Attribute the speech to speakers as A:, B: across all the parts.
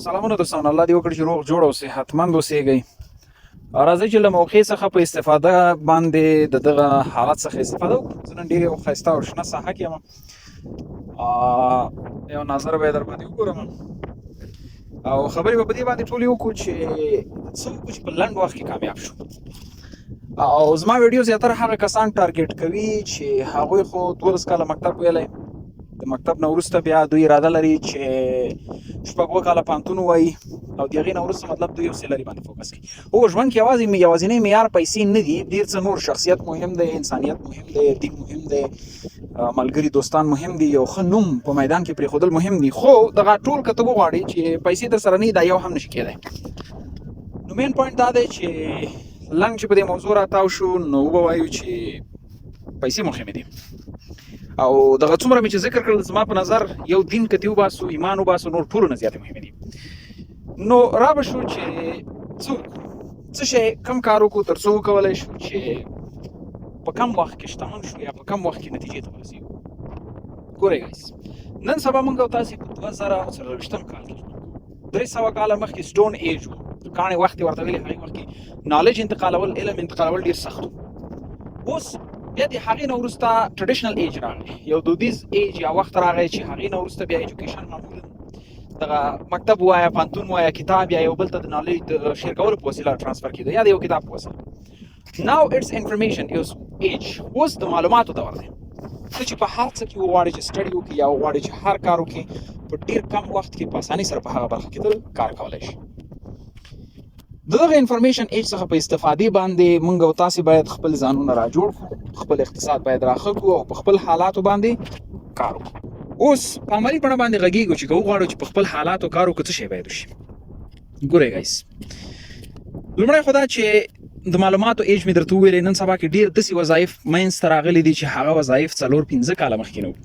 A: سلامونه دوستان، الله دې وکړي چې روغ جوړ او صحتمند اوسئ. راځئ چې له موقع څخه په استفاده باندې د دغه حالت څخه استفاده وکړو. زه نن ډېر یو ښایسته او شنه ساحه کې یم، یو نظر به یې در باندې وګورم او خبرې به په دې باندې ټولې وکړو چې څه وکړو چې په لنډ وخت کې کامیاب شو. او زما ویډیو زیاتره هغه کسان ټارګېټ کوي چې هغوی خو 12 کاله مکتب ویلی، د مکتب نه وروسته بیا دوی اراده لري چې 6 کاله پوهنتون ووایي او د هغې نه وروسته مطلب دوی یو څه لري باندې فوکس کوي. هو ژوند کې یوازینی معیار پیسې نه دي، ډېر څه نور، شخصیت مهم دی، انسانیت مهم دی، دین مهم دی، ملګري دوستان مهم دي، یو ښه نوم په میدان کې پرېښودل مهم دي. خو دغه ټول که ته وغواړې چې پیسې در سره نه وي، دا یو هم نشي کېدی. نو مین پوینټ دا دی چې لنډ چې په دې موضوع راتاو شو نو ووایو چې پیسې مهمې دي. او دغه څومره مې چې ذکر کړل، زما په نظر یو دین که دې وباسو، ایمان وباسو، نور ټولو نه زیاتې مهمې دي. نو را به شو چې څه شی کم کار وکړو تر څو وکولی شو چې په کم وخت کې شتمن شو یا په کم وخت کې نتیجې ته ورسېږو. ګورئ ګایز، نن سبا موږ او تاسې په 2024 کال کې 300 کاله مخکې سټون ایج و، کاڼې وخت یې ورته ویلې. هغې وخت کې نالج انتقالول، علم انتقالول ډېر سخت و. اوس بیا د هغې نه وروسته ټرډیشنل ایج راغی، یو دودیز ایج یا وخت راغی چې هغې نه وروسته بیا ایجوکیشن معمولا دغه مکتب ووایه، پوهنتون ووایه، کتاب یا یو بل ته د نالج د شیر کولو په وسیله ټرانسفر کېده یا د یو کتاب په وسیله. ناو اټس انفرمیشن ایج، اوس د معلوماتو دور دی. ته چې په هر څه کې وغواړې چې سټډي وکړې یا وغواړې چې هر کار وکړې، په ډېر کم وخت کې په اسانۍ سره په هغه برخه کې ته کار کولی شي. د دغه انفرمیشن ایج څخه په استفادې باندې موږ او تاسې باید خپل ځانونه را جوړ کړو، خپل اقتصاد باید راښه کړو او په خپل حالاتو باندې کار وکړو. اوس په عملي بڼه باندې غږېږو چې که وغواړو چې په خپل حالاتو کار وکړو، څه شی باید وشي. ګورئ ګایز، لومړی خو دا چې د معلوماتو ایج مې درته وویلې، نن سبا کې ډېر داسې وظایف منځته راغلي دي چې هغه وظایف 4-5 کاله مخکې نه وو.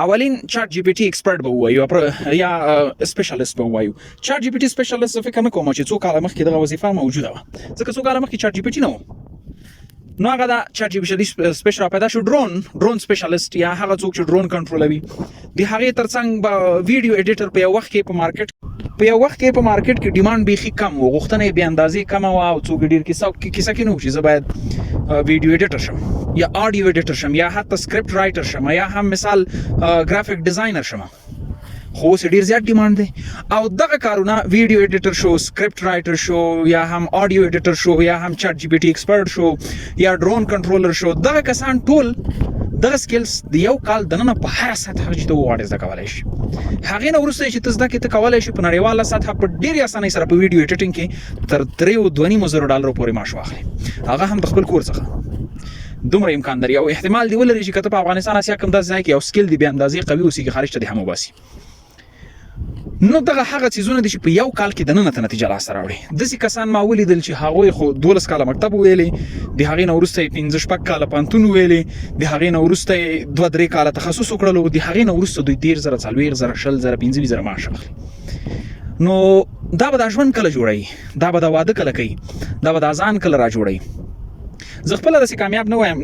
A: اولین چاټ جی پی ټي ایکسپرټ به ووایو یا سپیشلیست به ووایو. چاټ جی پی ټي سپیشلیست فکر نه کوم چې څو کاله مخکې دغه وظیفه موجوده وه، ځکه څو کاله مخکې چاټ جی پی ټي نه و. نو هغه دا چاټ جی پی ټي سپیشل پیدا شو. ډرون سپیشلیست یا هغه څوک چې ډرون کنټرولوي. د هغې ترڅنګ به ویډیو ایډیټر په یو وخت کې په مارکیټ کې ډیمانډ بیخي کم و، غوښتنه یې بې اندازې کمه وه او څوک ډېر کیسه کې نه و چې زه باید ویډیو ایډیټر شم یا آډیو ایډیټر شم یا حتی سکرپټ رایټر شم یا هم مثال ګرافیک ډیزاینر شم. خو اوس ډېر زیات ډیمانډ دی او دغه کارونه ویډیو ایډیټر شو، سکرپټ رایټر شو یا هم آډیو ایډیټر شو یا هم چاټ جی پی ټي ایکسپرټ شو یا ډرون کنټرولر شو. دغه کسان ټول دغه سکلز د یو کال دننه په هره سطحه چې ته وغواړې زده کولی شي. هغې نه وروسته چې ته زده کړې، ته کولی شي په نړیواله سطحه په ډېرې اسانۍ سره په ویډیو ایډیټینګ کې تر $3,250 پورې معاش واخلې، هغه هم د خپل کور څخه. دومره امکان لري او احتمال دی ولري چې که ته په افغانستان اسیا کوم داسې ځای کې یو سکل دی بې اندازې قوي اوسېږي، خارج ته دې هم وباسي. نو دغه هغه څیزونه دي چې په یو کال کې دننه ته نتیجه لاسته راوړي. داسې کسان ما ولیدل چې هغوی خو 12 کاله مکتب وویلې، د هغې نه وروسته یې 5-6 کاله پوهنتون وویلې، د هغې نه وروسته یې 2-3 کاله تخصص وکړلو، د هغې نه وروسته دوی 13,000 40,000 20,000 15,000 معاش اخلي. نو دا به دا ژوند کله جوړوي، دا به دا واده کله کوي، دا به دا ځان کله را جوړوي. زه خپله داسې کامیاب نه یم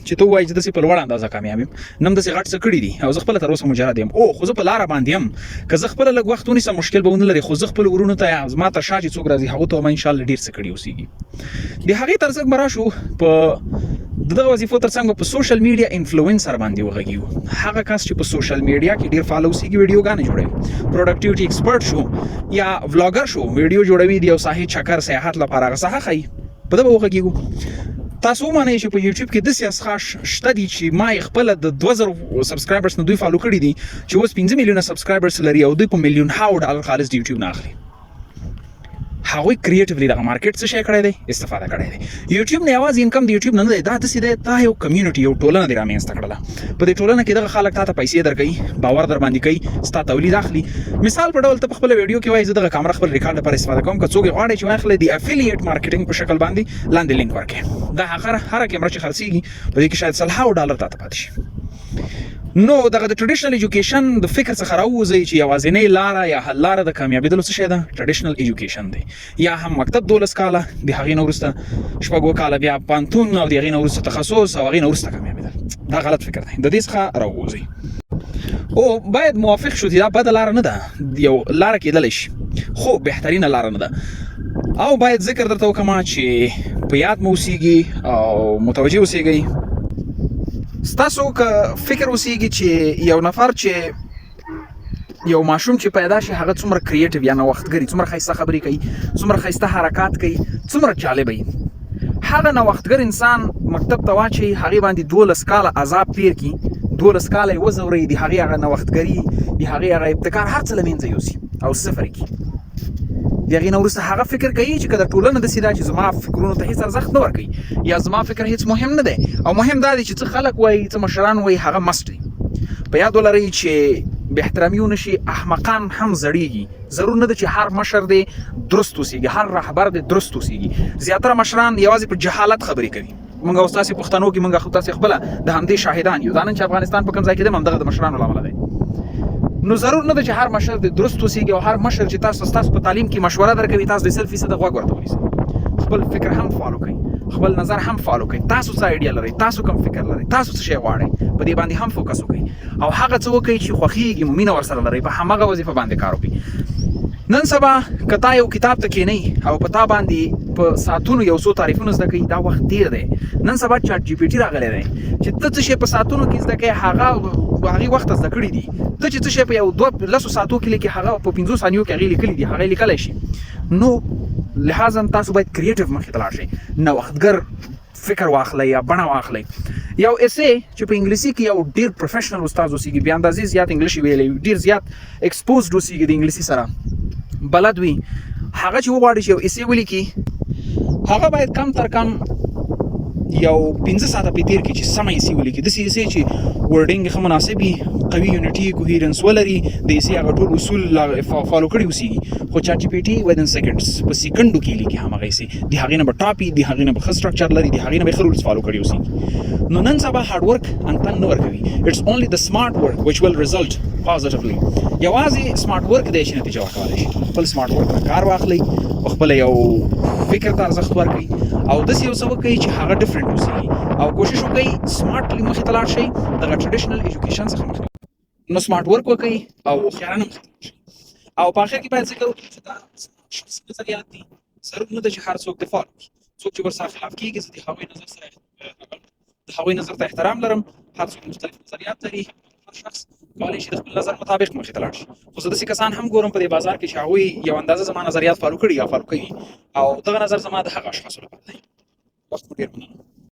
A: چې ته ووایې چې داسې په لوړه اندازه کامیاب یم، نه م داسې غټ څه کړي دي او زه خپله تر اوسه مجرد یم. خو زه په لاره باندې یم، که زه خپله لږ وخت ونیسم مشکل به ونه لري، خو زه خپلو ورونو ته یا زما تر شا چې څوک راځي هغو ته به انشاءالله ډېر څه کړي اوسېږي. د هغې تر څنګ به راشو، په د دغه وظیفو تر څنګ به په سوشل میډیا انفلوئنسر باندې وغږیږو. هغه کس چې په سوشل میډیا کې ډېر فعال اوسېږي، ویډیوګانې جوړوي، پروډکټیوټي ایکسپرټ شو یا ولاګر شو، ویډیو جوړوي، د یو ساحې چکر سیاحت لپاره هغه ساحه ښیي، په ده به وغږیږو. تاسو ومنئ چې په یوټیوب کې داسې اشخاص شته دي چې ما یې خپله د 2000 سبسکرایبرز نه دوی فالو کړي دي چې اوس 5 میلیونه سبسکرایبرز لري او دوی په $1,000,000 خالص د یوټیوب نه اخلي. هغوی کریټیولی دغه مارکیټ څه شی کړی دی، استفاده کړی دی. یوټیوب نه یوازې انکم د یوټیوب نه دی، دا داسې دی دا یو کمیونټي، یو ټولنه دې رامنځته کړله. په دې ټولنه کې دغه خلک تا ته پیسې درکوي، باور در باندې کوي، ستا تولید اخلي. مثال په ډول ته په خپله ویډیو کې وایي زه دغه کامره خپل ریکارډ لپاره استفاده کوم، که څوک یې غواړي چې واخلي د افیلیټ مارکیټینګ په شکل باندې لاندې لینک ورکړي، دا هره کیمره چې خرڅېږي په دې کې شاید $100 تا ته پاتې شي. نو دغه د ټریډیشنل ایجوکیشن د فکر څخه راووځئ چې یوازینۍ لاره یا حل لاره د کامیابېدلو څه شی ده؟ ټریډیشنل ایجوکیشن دی، یا هم مکتب 12 کاله، د هغې نه وروسته 6 کاله بیا پوهنتون او د هغې نه وروسته تخصص او هغې نه وروسته کامیابېدل. دا غلط فکر دی، د دې څخه راووځئ. او باید موافق شو چې دا بده لاره نه ده، یو لاره کېدلی شي. خو بهترینه لار نه ده. او باید ذکر درته وکړم چې په یاد مو اوسیږي او متوجه اوسیږئ. ستاسو که فکر اوسیږي چې یو نفر چې یو ماشوم چې پیدا شي هغه څومره کریټیو یا نوښتګر څومره ښایسته خبرې کوي څومره ښایسته حرکات کوي څومره جالب وي، هغه نوښتګر انسان مکتب ته واچوي، هغې باندې 12 کاله عذاب تیر کړي، 12 کاله یې وځوروي، د هغې هغه نوښتګري، د هغې هغه ابتکار هر څه له منځه یوسي او صفر یې کړي. د هغې نه وروسته هغه فکر کوي چې که د ټولنه داسې ده چې زما فکرونو ته هېڅ ارزښت نه ورکوي یا زما فکر هېڅ مهم نه دی، او مهم دا دی چې څه خلک وایي څه مشران وایي هغه مست دی. په یاد ولرئ چې بې احترامي ونه شي، احمقان هم زړیږي. ضرور نه ده چې هر مشر دی درست اوسیږي، هر رهبر دی درست اوسیږي. زیاتره مشران یوازې په جهالت خبرې کوي. موږ او تاسې پښتنو کې موږ خو تاسې خپله د همدې شاهدان یو. دا نن چې افغانستان په کوم ځای کې دی همدغه د مشرانو له امله دی. نو ضرور نه ده چې هر مشر دی درست اوسیږي او هر مشر چې تاسو په تعلیم کې مشوره درکوي تاسو د 100% غوږ ورته ونیسئ. خپل فکر هم فالو کړئ، خپل نظر هم فالو کړئ. تاسو څه آیډیا لرئ، تاسو کوم فکر لرئ، تاسو څه شی غواړئ، په دې باندې هم فوکس وکړئ او هغه څه وکړئ چې خوښیږي مو، مینه ورسره لرئ، په همغه وظیفه باندې کار وکړئ. نن سبا که تا یو کتاب ته کښېنئ او په تا باندې په ساعتونو یو څو تعریفونه زده کوي، دا وخت ډېر دی. نن سبا چاټ جی پی ټي راغلی دی چې ته څه شی په ساعتونو کې زده کوې هغې وخت زده کړي دي. ته چې څه شی په یو 2 ساعتو کې لیکې هغه په 15 ثانیو کې هغې لیکلي دي، هغه لیکلی شي. نو لحاظا تاسو باید کریټیو مخې ته لاړ شئ، نوښتګر فکر واخلئ یا بڼه واخلئ. یو اسې چې په انګلیسي کې یو ډېر پروفیشنل استاد اوسیږي، بې اندازې زیات انګلیش ویلی، ډېر زیات ایکسپوزډ اوسیږي د انګلیسي سره، بلد وي، هغه چې وغواړي چې یو اسې ولیکي هغه باید کم تر کم یو 15 ساعته پې تېر کړي چې سمه اسې ولیکي. داسې اسې چې ورډینګ یې ښه مناسب وي، قوي یونټي کوهیرنس ولري، د اسې هغه ټول اصول فالو کړي اوسیږي. خو چاټ جي پي ټي ودن سیکنډز په سیکنډو کې لیکي همغه اسې، د هغې نه به ټاپ وي، د هغې نه به ښه سټرکچر لري، د هغې نه به ښه رولز فالو کړي اوسیږي. نو نن سبا هارډ ورک انتن نه ورکوي. اټس اونلی د سمارټ ورک which will result positively. یوازې سمارټ ورک دی چې نتیجه ورکولی شي. خپل سمارټ ورک نه کار واخلئ، خپله یو فکر ته ارزښت ورکړئ او داسې یو څه وکړئ چې هغه ډفرنټ اوسیږي او کوشش وکړئ سمارټلی مخې ته لاړ شئ، دغه ټریډیشنل ایجوکیشن څخه مخکې. نو سمارټ ورک وکړئ او هوښیارانه مخې ته لاړ شئ. او په آخر کې باید ذکر وکړو چې دا شخصي نظریات دي، ضرور نه ده چې هر څوک دې فالو کړي. څوک چې ورسره خلاف کېږي زه د هغوی نظر ته احترام لرم. هر څوک مختلف نظریات لري، هر شخص کولی شي د خپل نظر مطابق مخې ته لاړ شي. خو زه داسې کسان هم ګورم په دې بازار کې چې هغوی یو اندازه زما نظریات فالو کړي یا فالو کوي او دغه نظر زما د هغه اشخاصو لپاره دی. وخت مو ډېر مننه.